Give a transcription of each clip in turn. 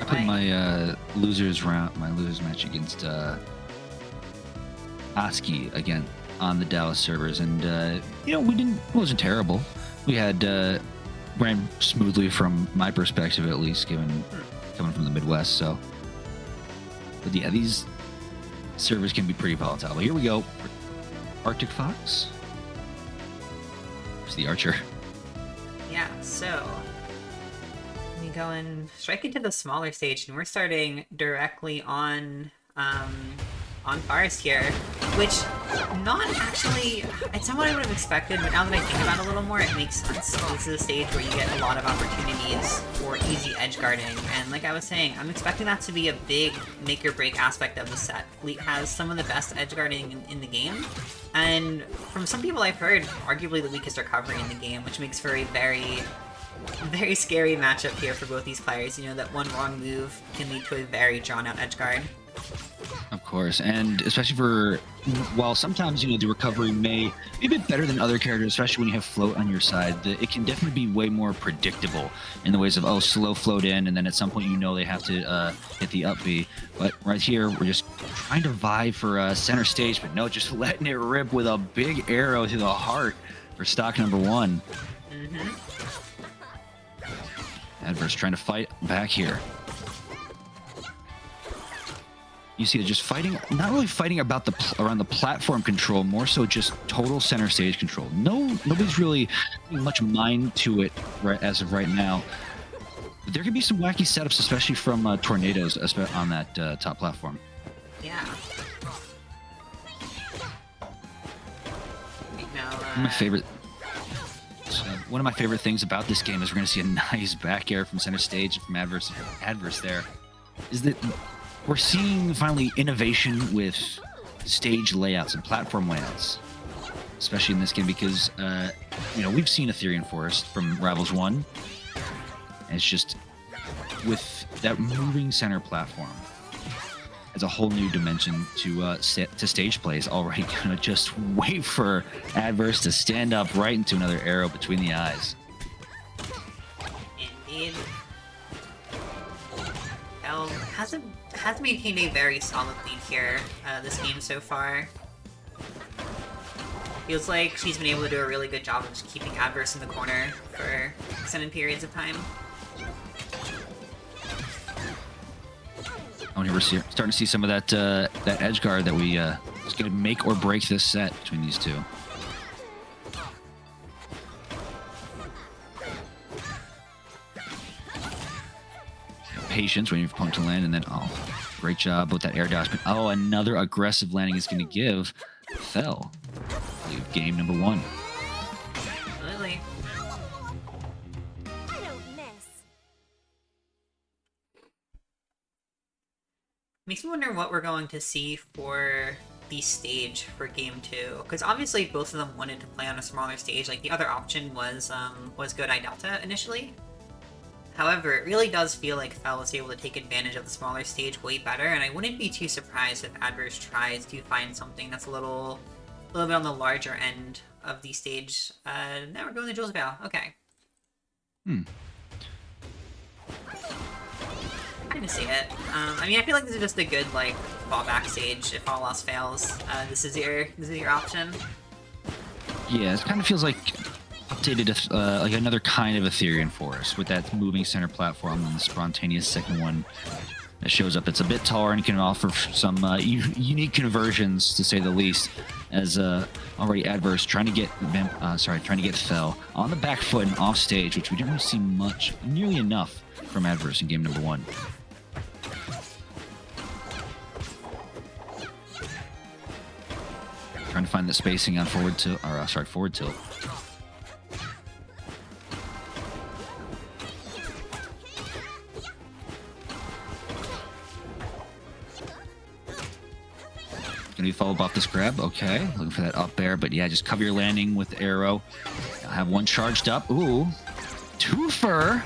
your I played way. my losers match against ASCII again on the Dallas servers, and you know, it wasn't terrible. We had ran smoothly from my perspective, at least, given coming from the Midwest. So, but yeah, these servers can be pretty volatile. But here we go, Arctic Fox. Where's the archer? Yeah, so we go and straight into the smaller stage, and we're starting directly on Forest here, which not actually, it's not what I would have expected, but now that I think about it a little more, it makes sense. This is a stage where you get a lot of opportunities for easy edge guarding, and like I was saying, I'm expecting that to be a big make or break aspect of the set. Fleet has some of the best edge guarding in the game, and from some people I've heard, arguably the weakest recovery in the game, which makes for a very scary matchup here for both these players. You know, that one wrong move can lead to a very drawn out edge guard. Of course, and especially for, while sometimes, you know, the recovery may be a bit better than other characters, especially when you have float on your side, it can definitely be way more predictable in the ways of, oh, slow float in, and then at some point you know they have to hit the up B. But right here, we're just trying to vie for center stage, but no, just letting it rip with a big arrow to the heart for stock number one. Adverse trying to fight back here. You see it just fighting, not really fighting about around the platform control, more so just total center stage control. Nobody's really putting much mind to it as of right now. But there could be some wacky setups, especially from tornadoes on that top platform. Yeah. One of my favorite things about this game is we're going to see a nice back air from center stage from adverse there. Is that we're seeing finally innovation with stage layouts and platform layouts, especially in this game, because you know, we've seen Aetherian Forest from Rivals 1, and it's just with that moving center platform as a whole new dimension to stage plays. Already gonna just wait for adverse to stand up right into another arrow between the eyes. Indeed. Thel has maintained a very solid lead here this game so far. Feels like she's been able to do a really good job of just keeping adverse in the corner for extended periods of time. Oh, we're starting to see some of that edge guard that we is going to make or break this set between these two. Patience waiting for opponent to land, and then, oh, great job with that air dash. But oh, another aggressive landing is going to give Thel, I believe, game number one. Absolutely. I don't miss. Makes me wonder what we're going to see for the stage for game 2, because obviously both of them wanted to play on a smaller stage. Like, the other option was Godai Delta initially. However, it really does feel like Thel was able to take advantage of the smaller stage way better, and I wouldn't be too surprised if adverse tries to find something that's a little bit on the larger end of the stage. Now we're going to Jules Vale. Okay. I can see it. I mean, I feel like this is just a good, like, fallback stage if all else fails. This is your option. Yeah, it kind of feels like updated, like another kind of Aetherian Forest with that moving center platform and the spontaneous second one that shows up. It's a bit taller and can offer some unique conversions, to say the least. As already adverse trying to get Thel on the back foot and off stage, which we didn't really see nearly enough from adverse in game number one. Trying to find the spacing on forward tilt. Gonna be followed off this grab. Okay, looking for that up air, but yeah, just cover your landing with the arrow. I have one charged up. Ooh, twofer.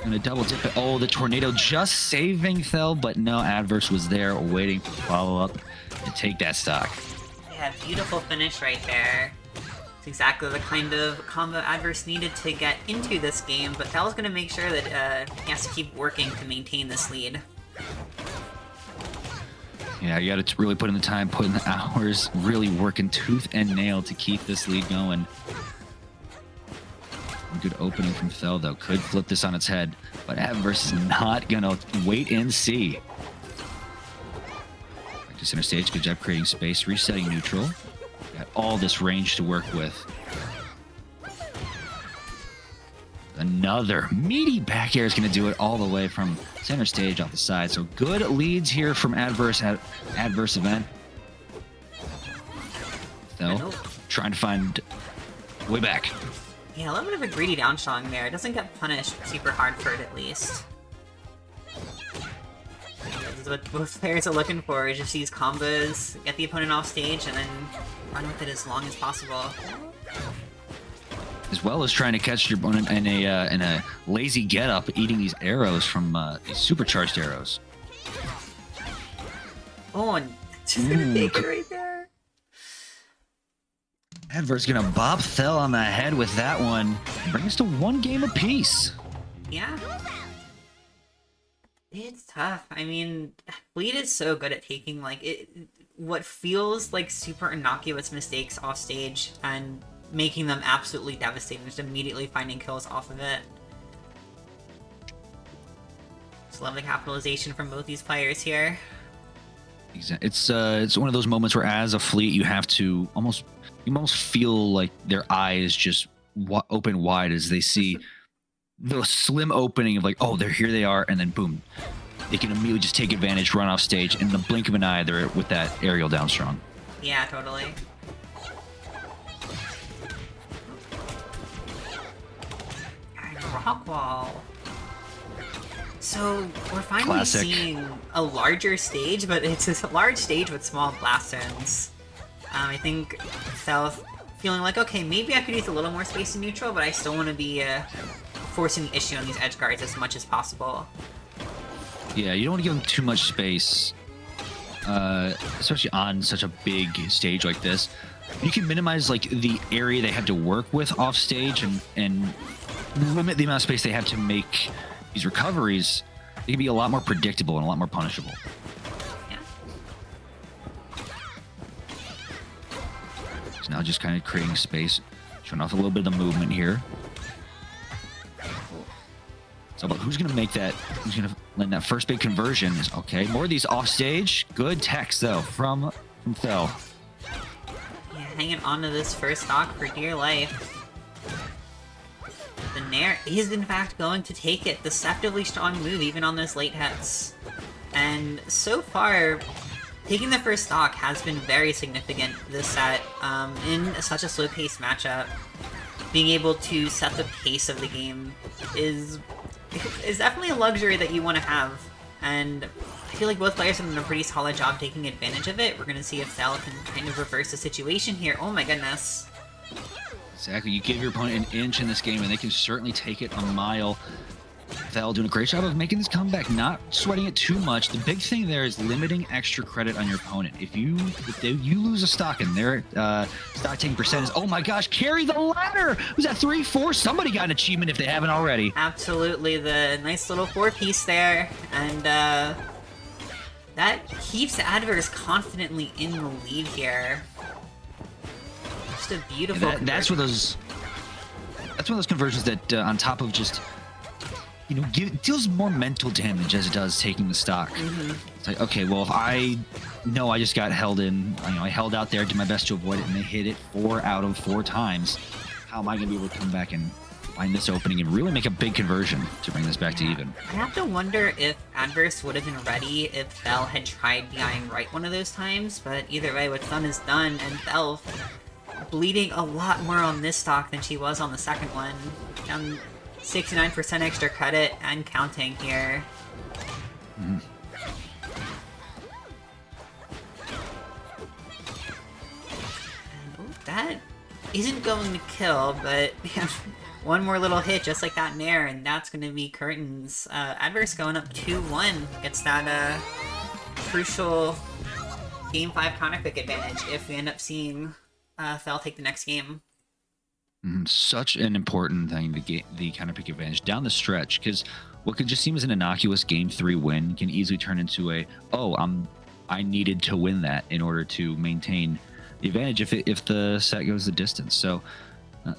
Gonna double dip it. Oh, the tornado just saving Thel, but no, adverse was there waiting for follow up to take that stock. Yeah, beautiful finish right there. It's exactly the kind of combo Adverse needed to get into this game, but Thel's going to make sure that he has to keep working to maintain this lead. Yeah, you got to really put in the time, put in the hours, really working tooth and nail to keep this lead going. A good opening from Thel, though. Could flip this on its head, but Adverse is not going to wait and see. Back to center stage. Good job creating space, resetting neutral. Got all this range to work with. Another meaty back air is going to do it all the way from center stage off the side. So good leads here from Adverse event. Thel trying to find way back. Yeah, a little bit of a greedy down strong there. It doesn't get punished super hard for it, at least. This is what both players are looking for, is just these combos, get the opponent off stage, and then run with it as long as possible. As well as trying to catch your opponent in a lazy get-up, eating these arrows from these supercharged arrows. Oh, and just gonna take it right there. Adverse gonna bop Thel on the head with that one. Bring us to one game apiece. Yeah. It's tough. I mean, Bleed is so good at taking, like, what feels like super innocuous mistakes off stage and making them absolutely devastating, just immediately finding kills off of it. Just love the capitalization from both these players here. It's one of those moments where, as a fleet, you almost feel like their eyes just open wide as they see the slim opening of, like, oh, here they are, and then boom, they can immediately just take advantage, run off stage, and in the blink of an eye, they're with that aerial down strong. Yeah, totally. Rockwall. So we're finally seeing a larger stage, but it's a large stage with small blast zones. I think Thel feeling like, okay, maybe I could use a little more space in neutral, but I still want to be forcing the issue on these edge guards as much as possible. Yeah, you don't want to give them too much space, especially on such a big stage like this. You can minimize, like, the area they have to work with off stage and limit the amount of space they have to make these recoveries. They can be a lot more predictable and a lot more punishable. Yeah. So now just kind of creating space, showing off a little bit of the movement here. So about who's going to make that, who's going to land that first big conversion is okay. More of these off stage. Good text, though, from Thel. Yeah, hanging on to this first stock for dear life. The Nair is, in fact, going to take it. Deceptively strong move, even on those late hits. And so far, taking the first stock has been very significant this set. In such a slow-paced matchup, being able to set the pace of the game is definitely a luxury that you want to have. And I feel like both players have done a pretty solid job taking advantage of it. We're going to see if Thel can kind of reverse the situation here. Oh my goodness. Exactly. You give your opponent an inch in this game, and they can certainly take it a mile. Thel doing a great job of making this comeback, not sweating it too much. The big thing there is limiting extra credit on your opponent. If you lose a stock and their stock taking percent is, oh my gosh, carry the ladder! Was that 3-4? Somebody got an achievement if they haven't already. Absolutely, the nice little 4-piece there, and that keeps Adverse confidently in the lead here. Just a beautiful. Yeah, that's one of those conversions that, on top of just, deals more mental damage as it does taking the stock. Mm-hmm. It's like, okay, well, if I know I just got held in, I held out there, did my best to avoid it, and they hit it 4 out of 4 times. How am I going to be able to come back and find this opening and really make a big conversion to bring this back to even? I have to wonder if Adverse would have been ready if Thel had tried dying right one of those times, but either way, what's done is done, and Thel bleeding a lot more on this stock than she was on the second one. 69% extra credit and counting here. Mm-hmm. And, that isn't going to kill, but one more little hit just like that Nair, and that's going to be curtains. Adverse going up 2-1 gets that crucial Game 5 counter pick advantage if we end up seeing Thel take the next game. Such an important thing to get the counter pick advantage down the stretch, because what could just seem as an innocuous game 3 win can easily turn into I needed to win that in order to maintain the advantage if the set goes the distance. So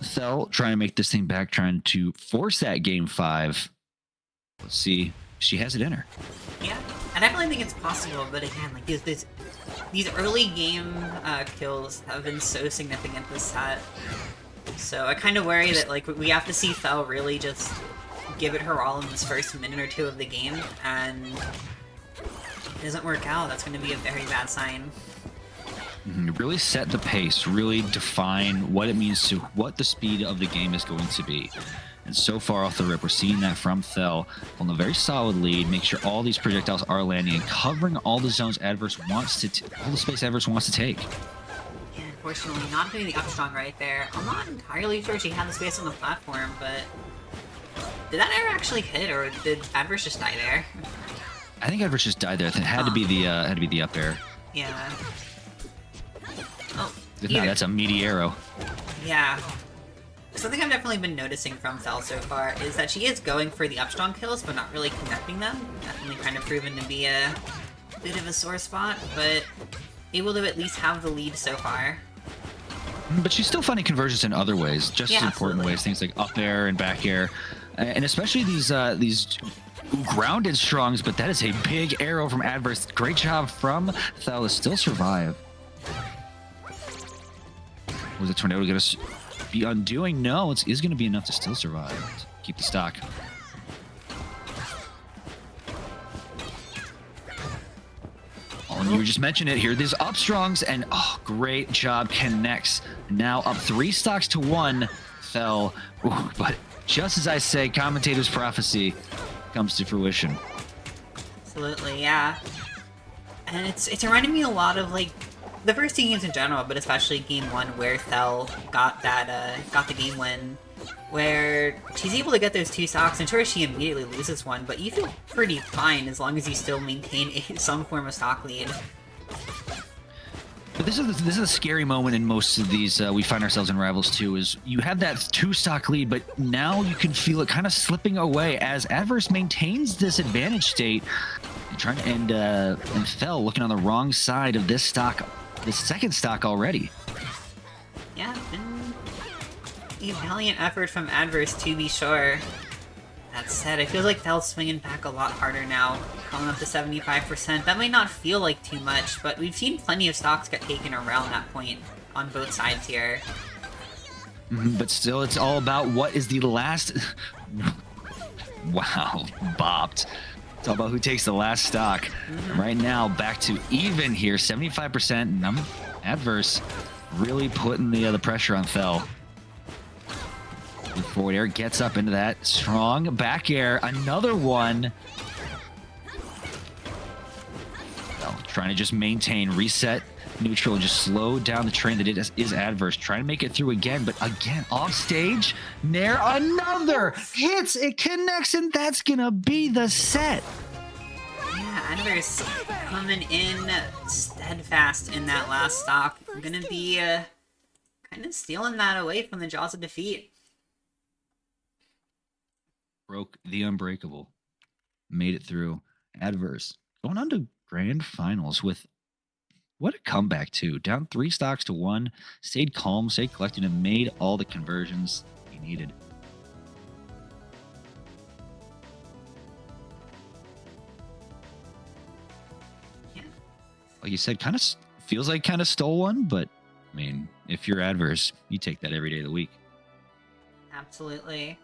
Thel trying to make this thing back, trying to force that game 5. Let's see, she has it in her. Yeah, I definitely think it's possible, but again, like these early game kills have been so significant this set. So I kind of worry that like we have to see Thel really just give it her all in this first minute or 2 of the game, and if it doesn't work out, that's going to be a very bad sign. Really set the pace, really define what it means to what the speed of the game is going to be. And so far off the rip, we're seeing that from Thel on a very solid lead. Make sure all these projectiles are landing and covering all the zones adverse wants to, all the space adverse wants to take. Yeah, unfortunately, not doing the up strong right there. I'm not entirely sure she had the space on the platform, but did that ever actually hit, or did adverse just die there? I think adverse just died there. It had to be the up air. Yeah. Oh, No, that's a meaty arrow. Yeah. Something I've definitely been noticing from Thel so far is that she is going for the up strong kills, but not really connecting them. Definitely kind of proven to be a bit of a sore spot, but able to at least have the lead so far. But she's still finding conversions in other ways, just as important ways, things like up air and back air, and especially these grounded strongs. But that is a big arrow from adverse. Great job from Thel to still survive. Was the tornado going to be undoing? No, it is going to be enough to still survive. Keep the stock. Oh, and you just mentioned it here. There's up strongs, and oh, great job. Connects. Now up 3 stocks to 1. Thel. Ooh, but just as I say, commentator's prophecy comes to fruition. Absolutely, yeah. And it's reminding me a lot of like the first 2 games in general, but especially game 1 where Thel got the game win, where she's able to get those 2 stocks, and sure she immediately loses one, but you feel pretty fine as long as you still maintain some form of stock lead. But this is a scary moment in most of these we find ourselves in Rivals 2, is you have that 2 stock lead, but now you can feel it kind of slipping away as adverse maintains this advantage state, and Thel looking on the wrong side of this stock. The second stock already. Yeah, been a valiant effort from adverse to be sure. That said, I feel like Thel's swinging back a lot harder now, going up to 75%. That might not feel like too much, but we've seen plenty of stocks get taken around that point on both sides here. But still, it's all about what is the last... Wow, bopped. It's all about who takes the last stock. Right now, back to even here, 75%. Adverse really putting the pressure on Thel. The forward air gets up into that strong back air. Another one. Thel trying to just maintain, reset, neutral, and just slow down the train that it is adverse. Trying to make it through again, but again, off stage. Nair, another hits, it connects, and that's gonna be the set. Yeah, adverse coming in steadfast in that last stock. I'm gonna be kind of stealing that away from the jaws of defeat. Broke the unbreakable. Made it through. Adverse. Going on to grand finals with what a comeback too. Down 3 stocks to 1. Stayed calm, stayed collected, and made all the conversions he needed. Yeah. Like you said, kind of feels like kind of stole one, but I mean, if you're adverse, you take that every day of the week. Absolutely.